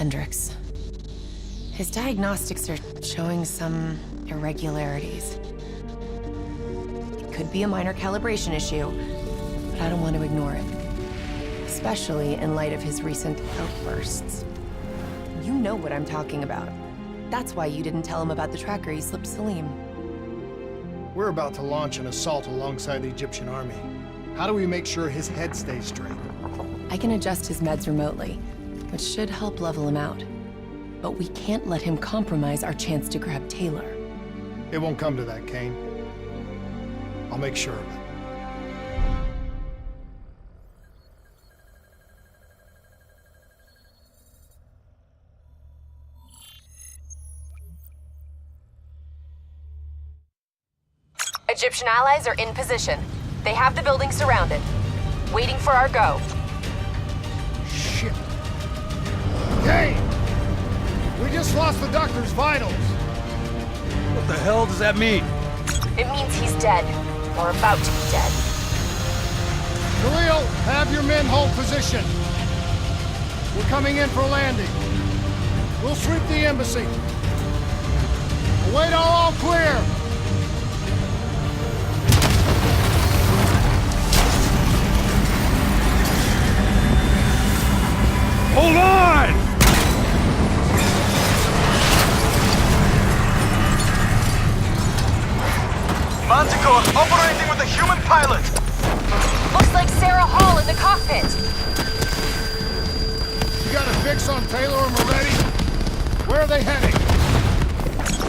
Hendricks. His diagnostics are showing some irregularities. It could be a minor calibration issue, but I don't want to ignore it. Especially in light of his recent outbursts. You know what I'm talking about. That's why you didn't tell him about the tracker he slipped Salim. We're about to launch an assault alongside the Egyptian army. How do we make sure his head stays straight? I can adjust his meds remotely, which should help level him out. But we can't let him compromise our chance to grab Taylor. It won't come to that, Kane. I'll make sure of it. Egyptian allies are in position. They have the building surrounded. Waiting for our go. Shit. Kane! We just lost the doctor's vitals. What the hell does that mean? It means he's dead. Or about to be dead. Khalil, have your men hold position. We're coming in for landing. We'll sweep the embassy. Await all clear. Hold on! Manticore operating with a human pilot! Looks like Sarah Hall in the cockpit. You got a fix on Taylor and Moretti? Where are they heading?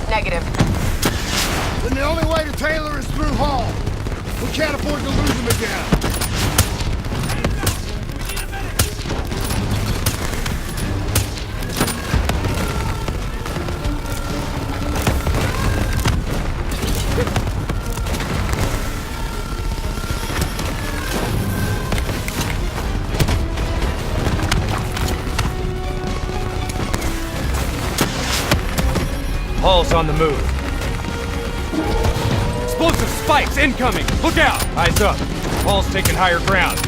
Negative. Then the only way to Taylor is through Hall. We can't afford to lose him again. Hall's on the move. Explosive spikes incoming! Look out! Eyes up. Hall's taking higher ground.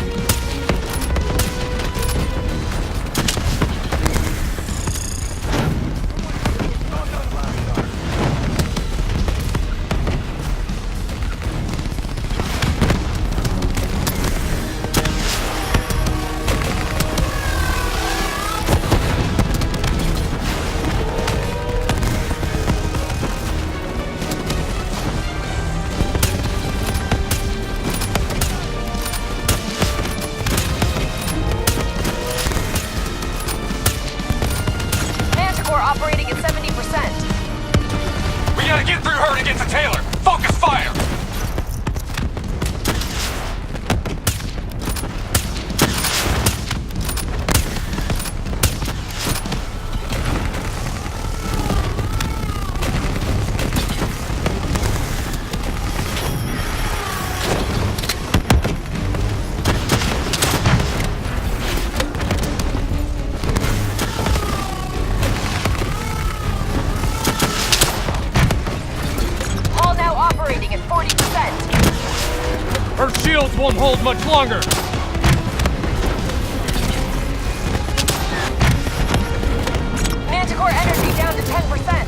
Operating at 70%. We gotta get through her to get to Taylor! Focus fire! Her shields won't hold much longer! Manticore energy down to 10%.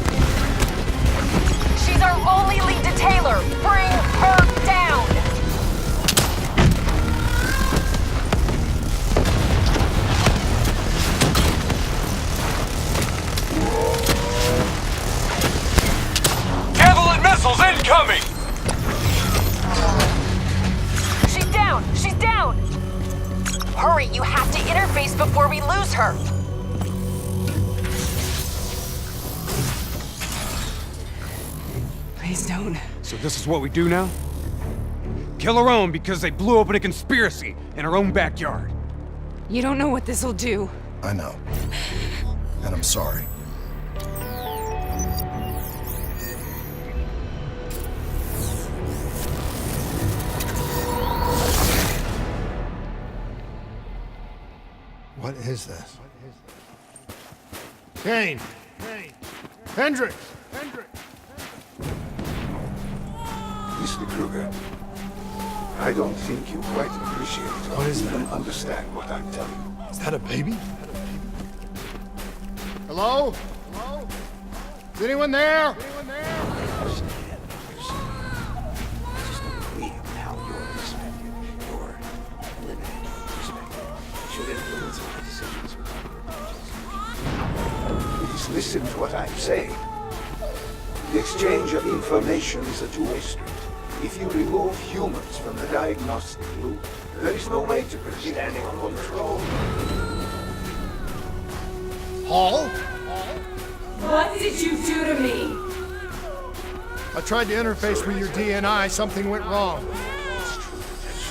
She's our only lead to Taylor. Bring her down! Javelin missiles incoming! She's down! Hurry, you have to interface before we lose her! Please don't. So this is what we do now? Kill our own because they blew open a conspiracy in our own backyard. You don't know what this'll do. I know. And I'm sorry. What is this? Kane! Hendricks! Mr. Kruger, I don't think you quite appreciate What is that? and understand what I'm telling you. Is that a baby? Hello? Hello? Is anyone there? Anyone there? Just don't believe how you're respected. You're limited perspective. Should influence my decisions. Please listen to what I'm saying. The exchange of information is a two-way street. If you remove humans from the diagnostic loop, there is no way to predict or control. Hall? What did you do to me? I tried to interface with your DNI. Something went wrong.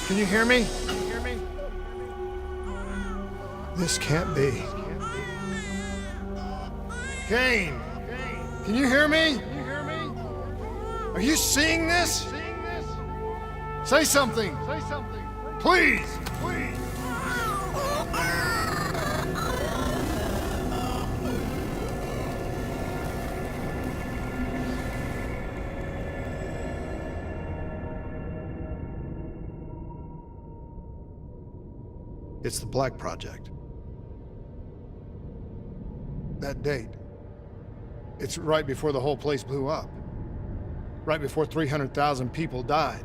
Can you hear me? This can't be. Kane! Can you hear me? Are you seeing this? Say something! Please! It's the Black Project. That date. It's right before the whole place blew up. Right before 300,000 people died.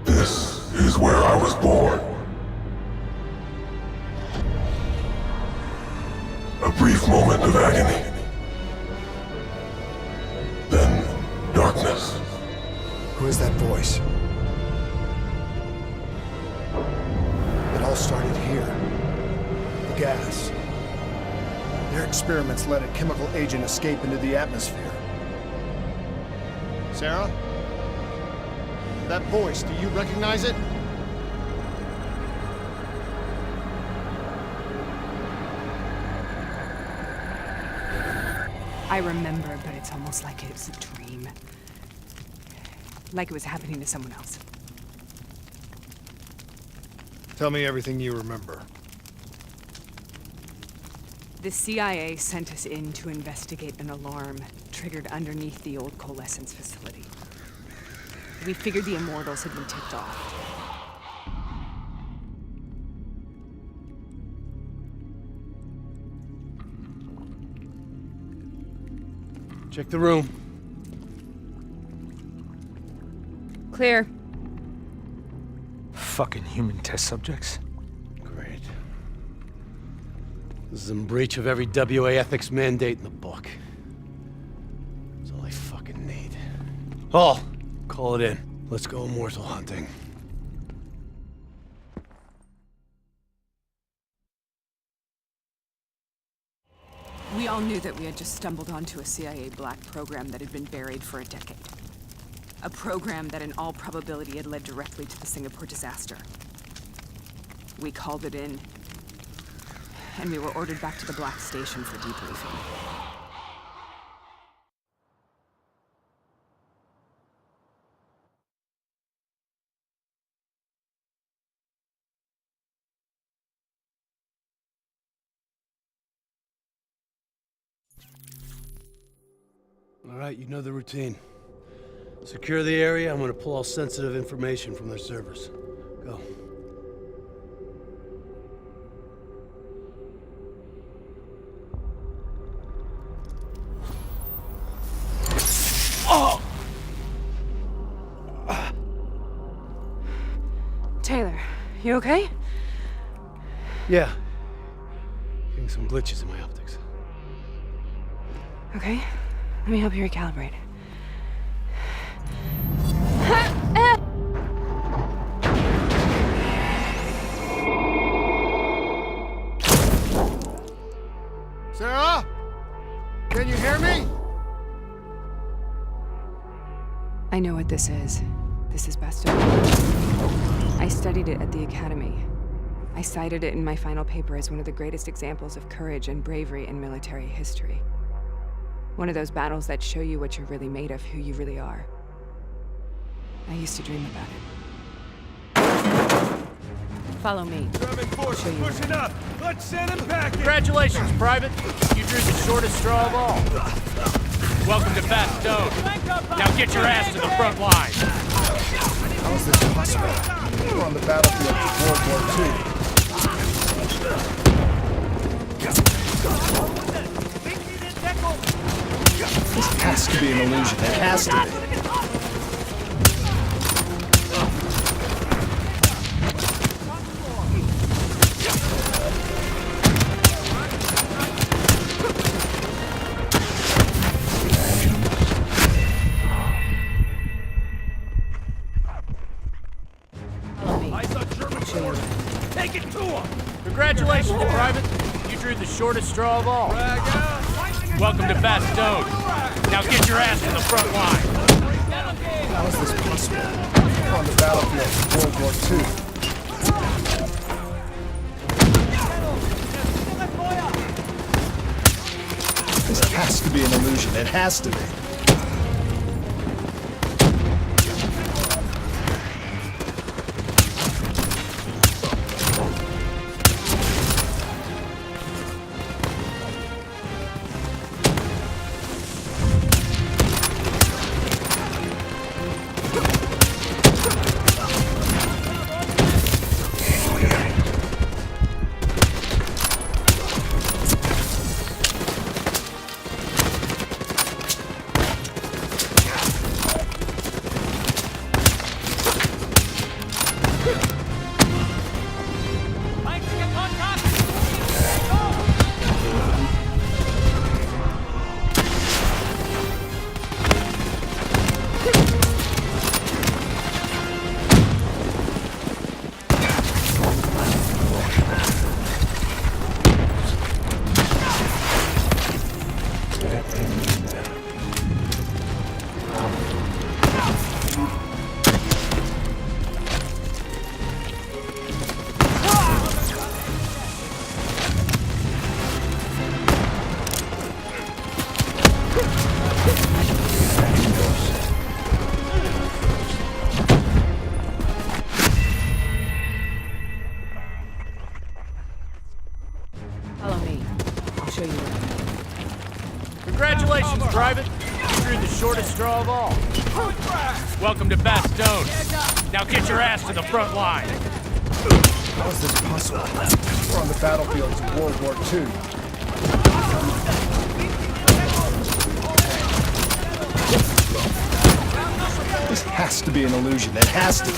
This is where I was born. A brief moment of agony. Then darkness. Who is that voice? It all started here. The gas. Their experiments let a chemical agent escape into the atmosphere. Sarah? That voice, do you recognize it? I remember, but it's almost like it was a dream. Like it was happening to someone else. Tell me everything you remember. The CIA sent us in to investigate an alarm triggered underneath the old coalescence facility. We figured the Immortals had been tipped off. Check the room. Clear. Fucking human test subjects. Great. This is in breach of every WA ethics mandate in the book. That's all I fucking need. Hall, call it in. Let's go immortal hunting. We all knew that we had just stumbled onto a CIA black program that had been buried for a decade. A program that in all probability had led directly to the Singapore disaster. We called it in, and we were ordered back to the Black Station for debriefing. All right, you know the routine. Secure the area. I'm gonna pull all sensitive information from their servers. Go. Taylor, you okay? Yeah. Getting some glitches in my optics. Okay, let me help you recalibrate. Sarah? Can you hear me? I know what this is. This is Bastion. I studied it at the Academy. I cited it in my final paper as one of the greatest examples of courage and bravery in military history. One of those battles that show you what you're really made of, who you really are. I used to dream about it. Follow me. German forces pushing up. Let's send them back. Congratulations, Private. You drew the shortest straw of all. Welcome to Bastogne. Now get your ass to the front line. How is this possible? We were on the battlefield of World War II. This has to be an illusion. It has to be. Congratulations, Private. You drew the shortest straw of all. Welcome to Bastogne. Now get your ass to the front line. How is this possible? We're on the battlefield of World War II. This has to be an illusion. It has to be. Follow me. I'll show you where. Congratulations, Private. You drew the shortest straw of all. Welcome to Bastogne. Now get your ass to the front line. How is this possible? We're on the battlefields of World War II. This has to be an illusion. It has to be.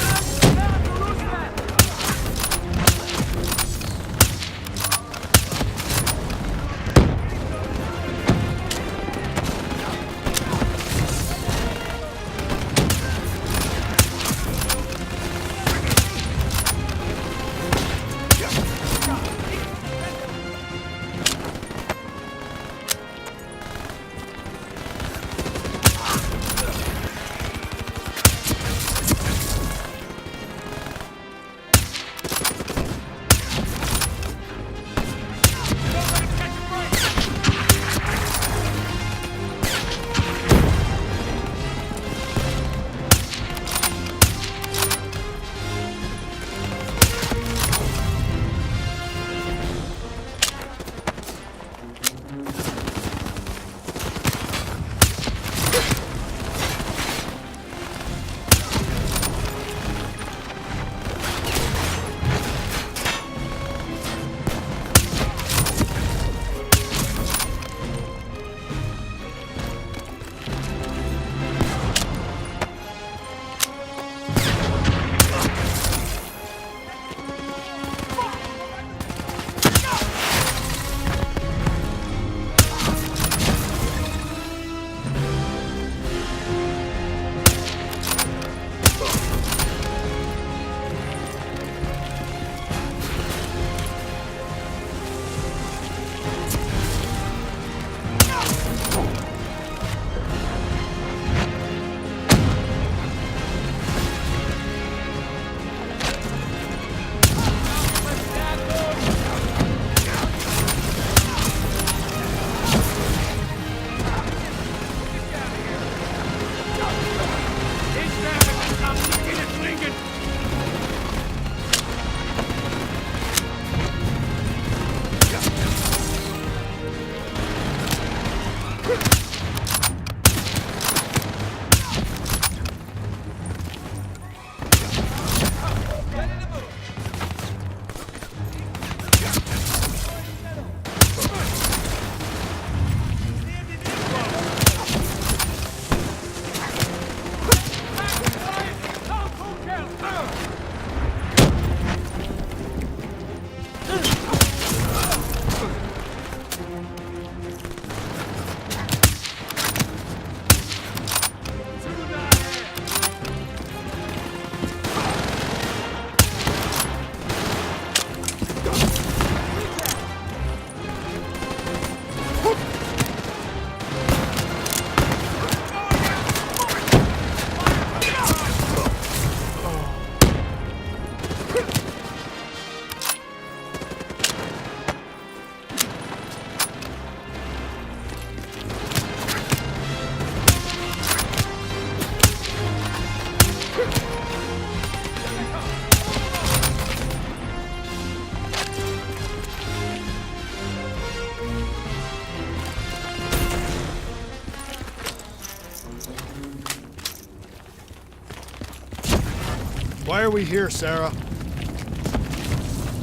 Why are we here, Sarah?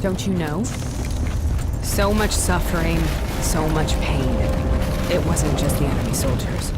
Don't you know? So much suffering, so much pain. It wasn't just the enemy soldiers.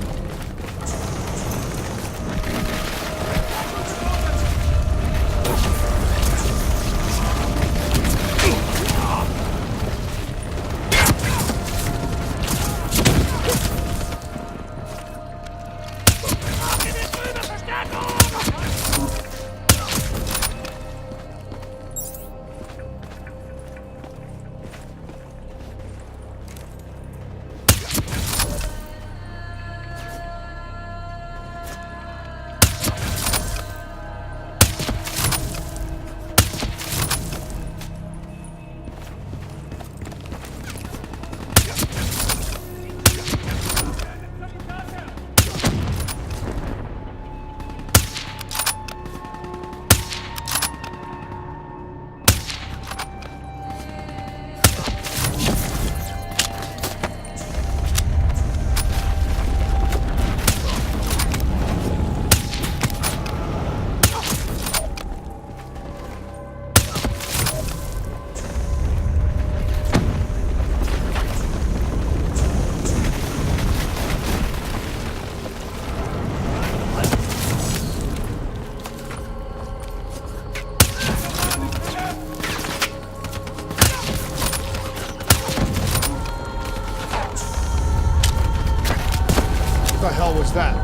What the hell was that?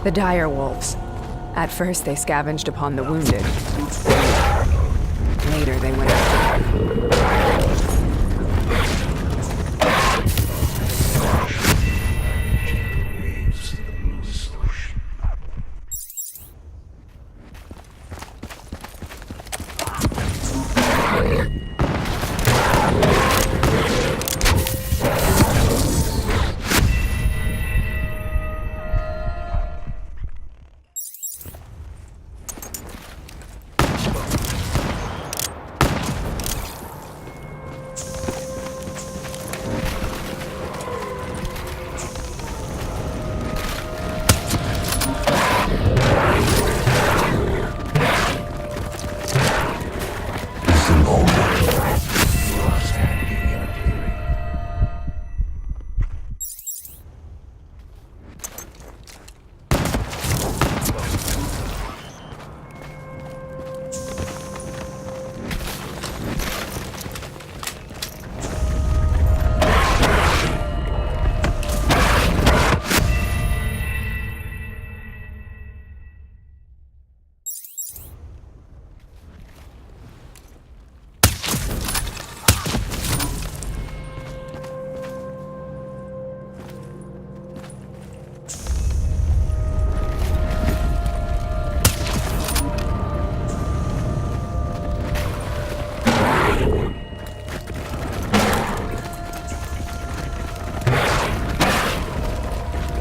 The dire wolves. At first, they scavenged upon the wounded. Later, they went after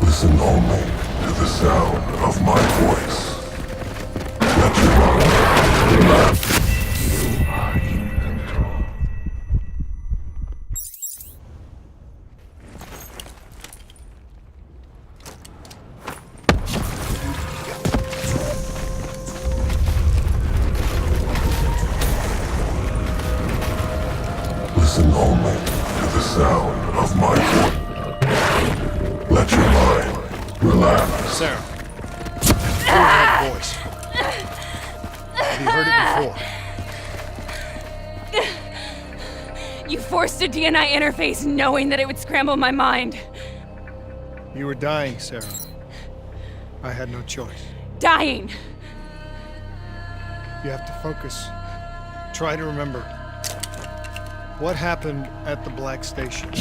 Listen only to the sound of my voice. Let your mind relax. You are in control. Listen only to the sound of my voice. Let your mind relax. Sarah. That voice. Have you heard it before? You forced a DNI interface knowing that it would scramble my mind. You were dying, Sarah. I had no choice. Dying! You have to focus. Try to remember. What happened at the Black Station?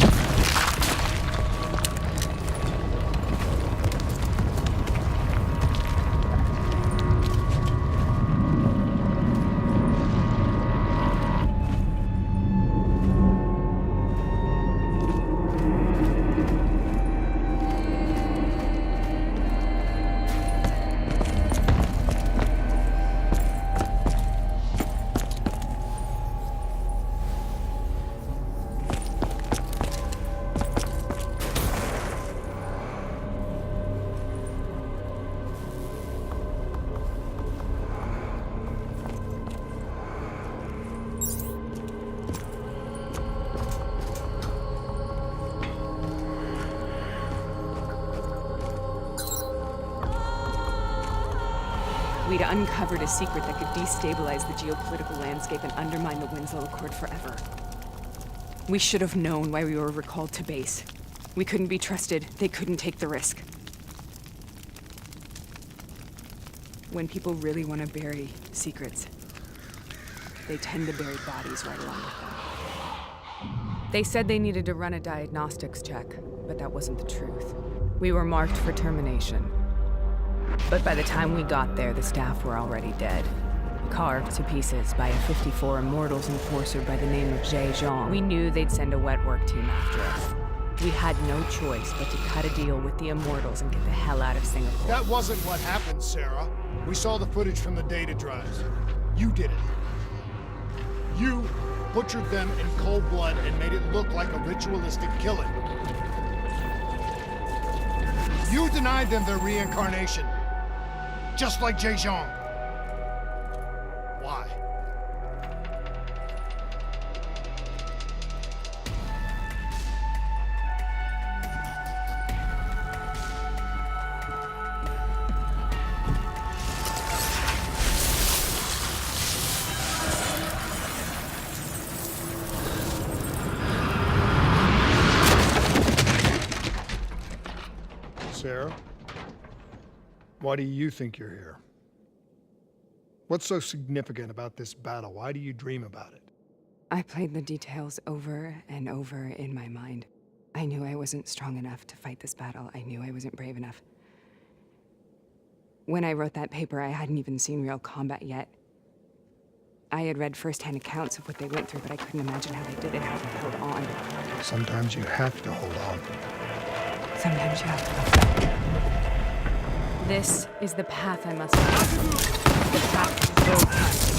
We'd uncovered a secret that could destabilize the geopolitical landscape and undermine the Winslow Accord forever. We should have known why we were recalled to base. We couldn't be trusted. They couldn't take the risk. When people really want to bury secrets, they tend to bury bodies right along with them. They said they needed to run a diagnostics check, but that wasn't the truth. We were marked for termination. But by the time we got there, the staff were already dead. Carved to pieces by a 54 Immortals enforcer by the name of Jay Zhang. We knew they'd send a wet work team after us. We had no choice but to cut a deal with the Immortals and get the hell out of Singapore. That wasn't what happened, Sarah. We saw the footage from the data drives. You did it. You butchered them in cold blood and made it look like a ritualistic killing. You denied them their reincarnation. Just like Jay Zhang. Why? Sarah? Why do you think you're here? What's so significant about this battle? Why do you dream about it? I played the details over and over in my mind. I knew I wasn't strong enough to fight this battle. I knew I wasn't brave enough. When I wrote that paper, I hadn't even seen real combat yet. I had read first-hand accounts of what they went through, but I couldn't imagine how they did it, how they held on. Sometimes you have to hold on. Sometimes you have to go back. This is the path I must take. The path to go.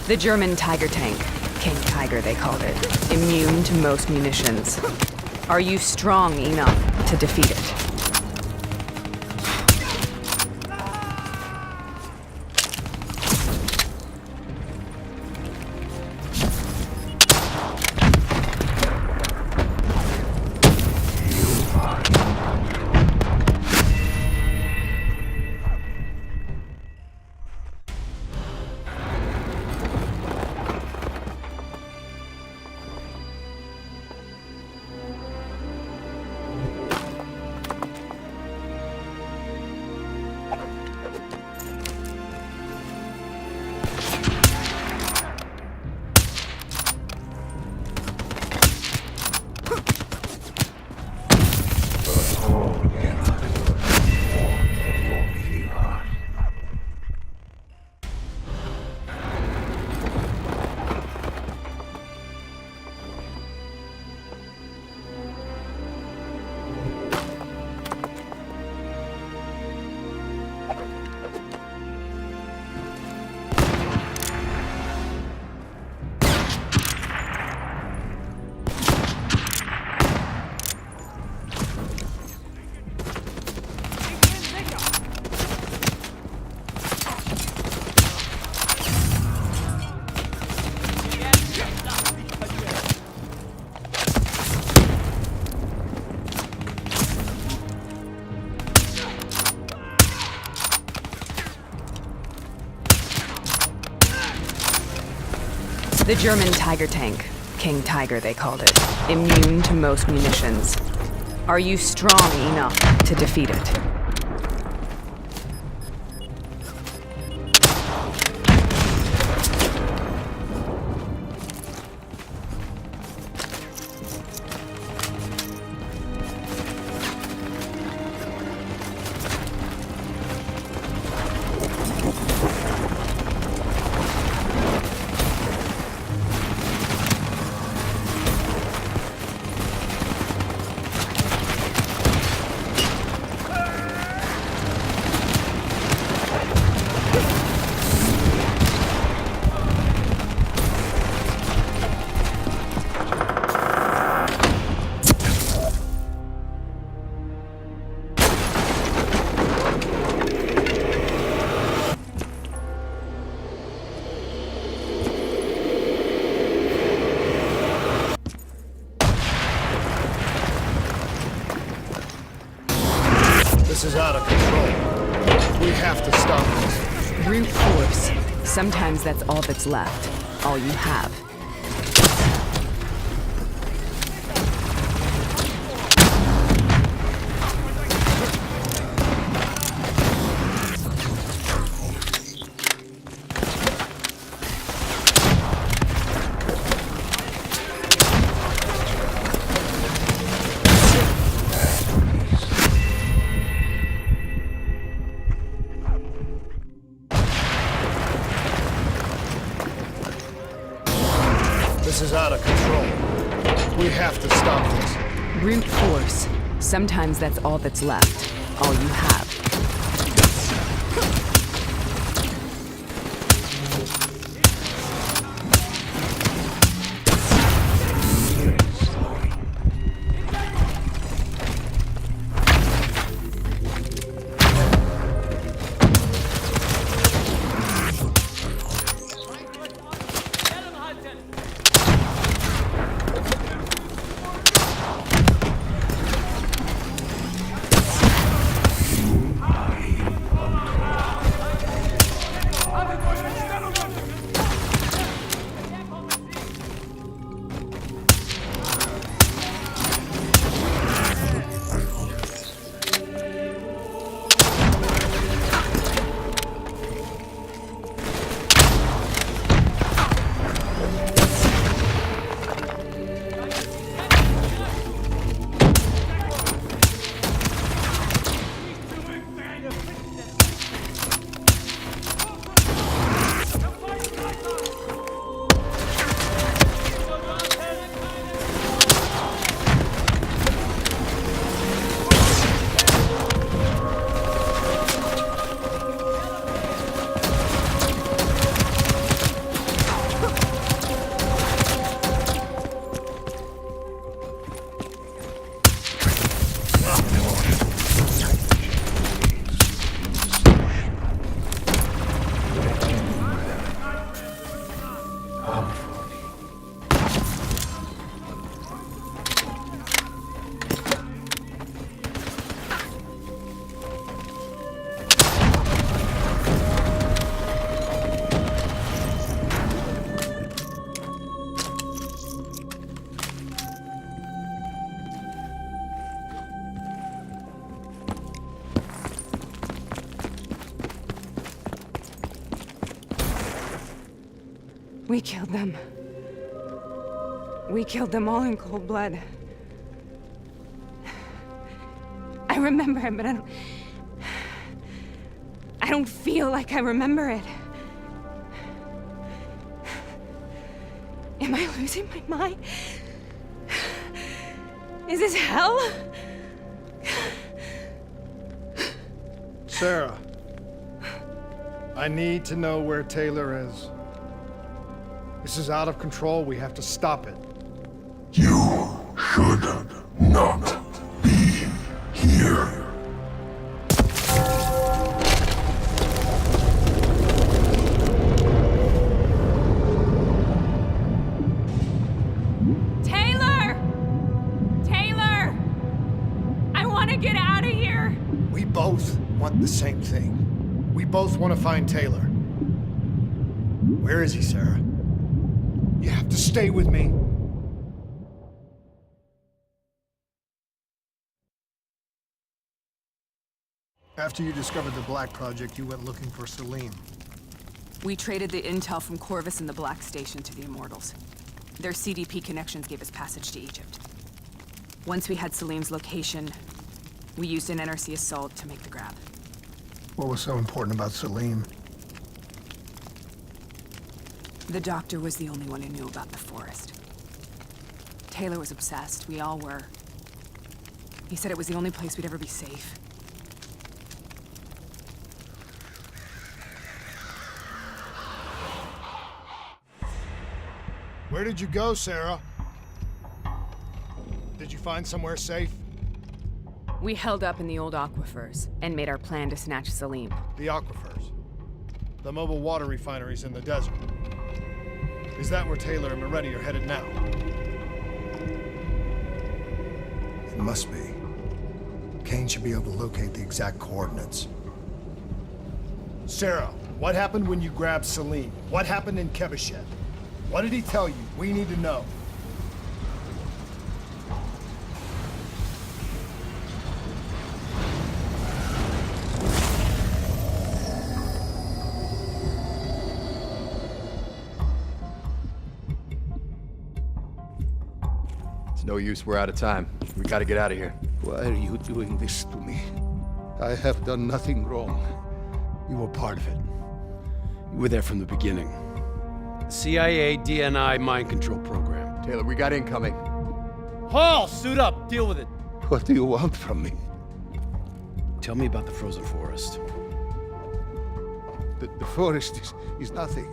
The German Tiger tank. King Tiger, they called it. Immune to most munitions. Are you strong enough to defeat it? The German Tiger tank. King Tiger, they called it. Immune to most munitions. Are you strong enough to defeat it? This is out of control. We have to stop this. Brute force. Sometimes that's all that's left. All you have. This is out of control. We have to stop this. Brute force. Sometimes that's all that's left. All you have. We killed them. We killed them all in cold blood. I remember it, but I don't feel like I remember it. Am I losing my mind? Is this hell? Sarah, I need to know where Taylor is. This is out of control. We have to stop it. You should not be here. Taylor! Taylor! I want to get out of here! We both want the same thing. We both want to find Taylor. Where is he, Sarah? You have to stay with me. After you discovered the Black Project, you went looking for Salim. We traded the intel from Corvus and the Black Station to the Immortals. Their CDP connections gave us passage to Egypt. Once we had Salim's location, we used an NRC assault to make the grab. What was so important about Salim? The doctor was the only one who knew about the forest. Taylor was obsessed. We all were. He said it was the only place we'd ever be safe. Where did you go, Sarah? Did you find somewhere safe? We held up in the old aquifers and made our plan to snatch Salim. The aquifers. The mobile water refineries in the desert. Is that where Taylor and Moretti are headed now? It must be. Kane should be able to locate the exact coordinates. Sarah, what happened when you grabbed Salim? What happened in Kebashet? What did he tell you? We need to know. It's no use, we're out of time. We gotta get out of here. Why are you doing this to me? I have done nothing wrong. You were part of it. You were there from the beginning. The CIA DNI mind control program. Taylor, we got incoming. Hall, suit up. Deal with it. What do you want from me? Tell me about the frozen forest. The forest is nothing.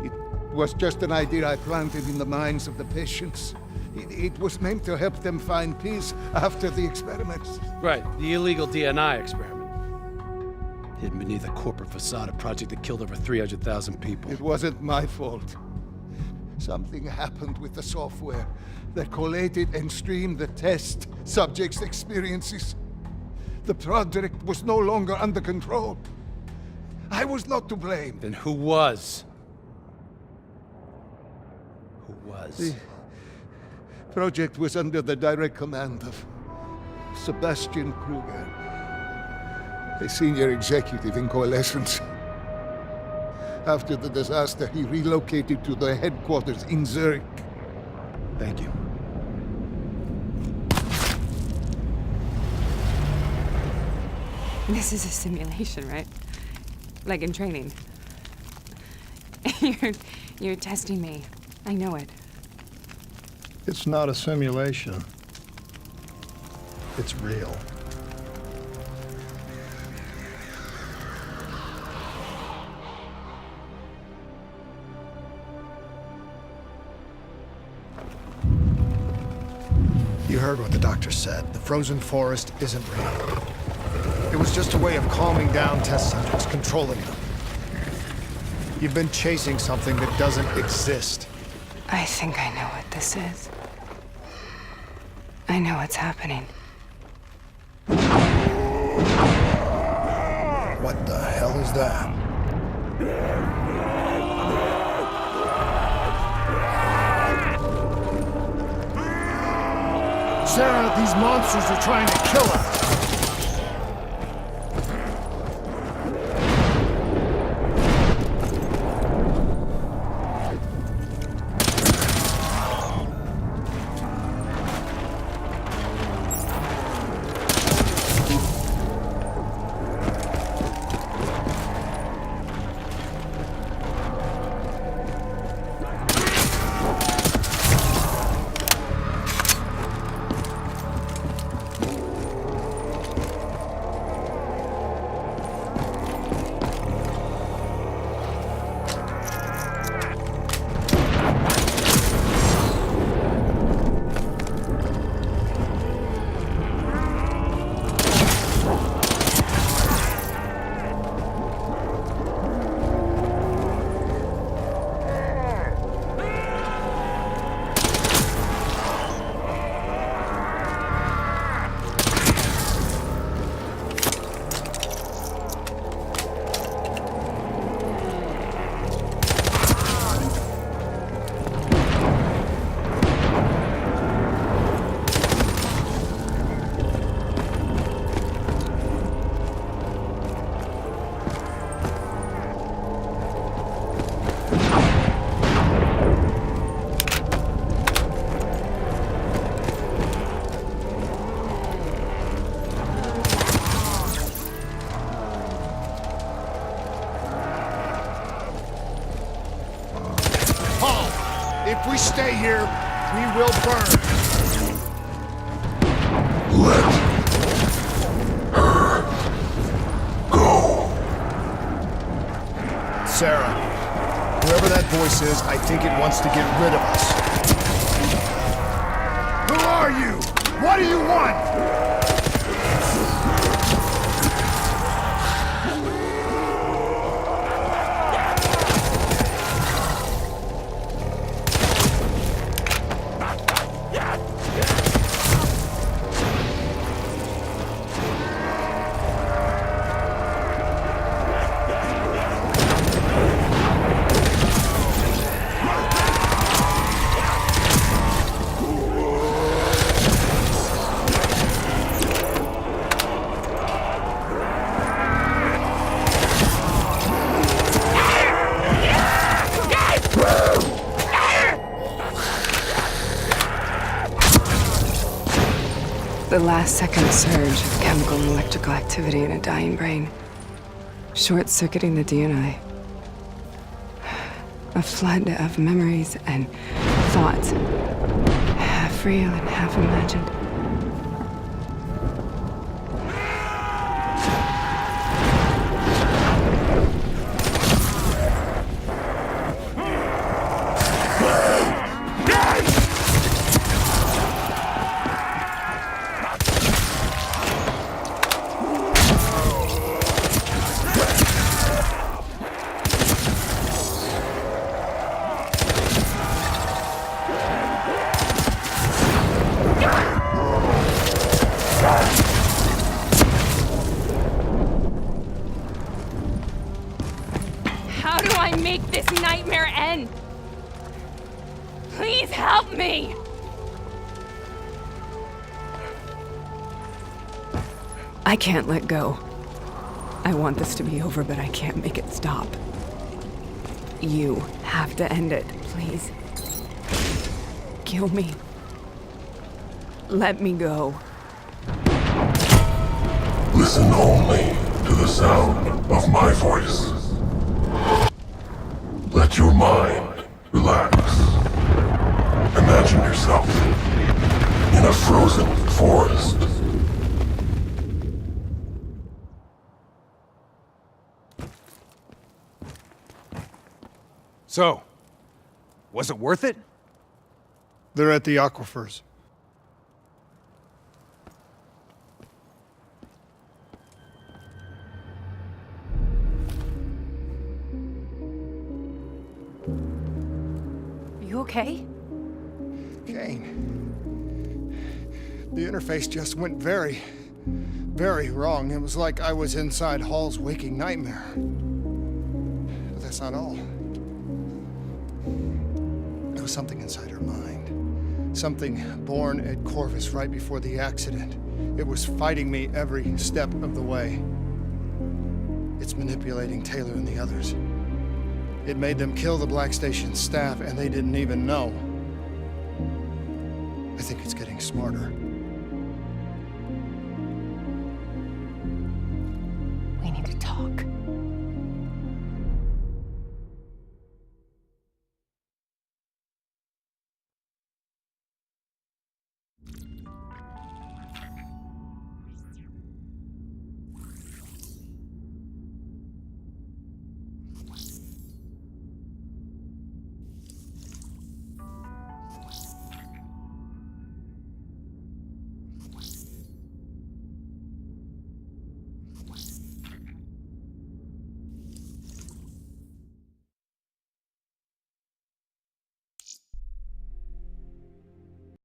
It was just an idea I planted in the minds of the patients. It was meant to help them find peace after the experiments. Right, the illegal DNI experiment. Hidden beneath a corporate facade, a project that killed over 300,000 people. It wasn't my fault. Something happened with the software that collated and streamed the test subjects' experiences. The project was no longer under control. I was not to blame. Then who was? Who was? The project was under the direct command of Sebastian Kruger, a senior executive in Coalescence. After the disaster, he relocated to the headquarters in Zurich. Thank you. This is a simulation, right? Like in training. You're testing me. I know it. It's not a simulation. It's real. You heard what the doctor said. The frozen forest isn't real. It was just a way of calming down test subjects, controlling them. You've been chasing something that doesn't exist. I think I know what this is. I know what's happening. What the hell is that? Sarah, these monsters are trying to kill us! stay here, we will burn. Let her go. Sarah, whoever that voice is, I think it wants to get rid of us. Who are you? What do you want? The last second surge of chemical and electrical activity in a dying brain. Short-circuiting the DNI. A flood of memories and thoughts. Half real and half imagined. How do I make this nightmare end? Please help me! I can't let go. I want this to be over, but I can't make it stop. You have to end it, please. Kill me. Let me go. Listen only to the sound of my voice. Let your mind relax. Imagine yourself in a frozen forest. So, was it worth it? They're at the aquifers. You okay? Kane. The interface just went very, very wrong. It was like I was inside Hall's waking nightmare. But that's not all. There was something inside her mind. Something born at Corvus right before the accident. It was fighting me every step of the way. It's manipulating Taylor and the others. It made them kill the Black Station staff, and they didn't even know. I think it's getting smarter.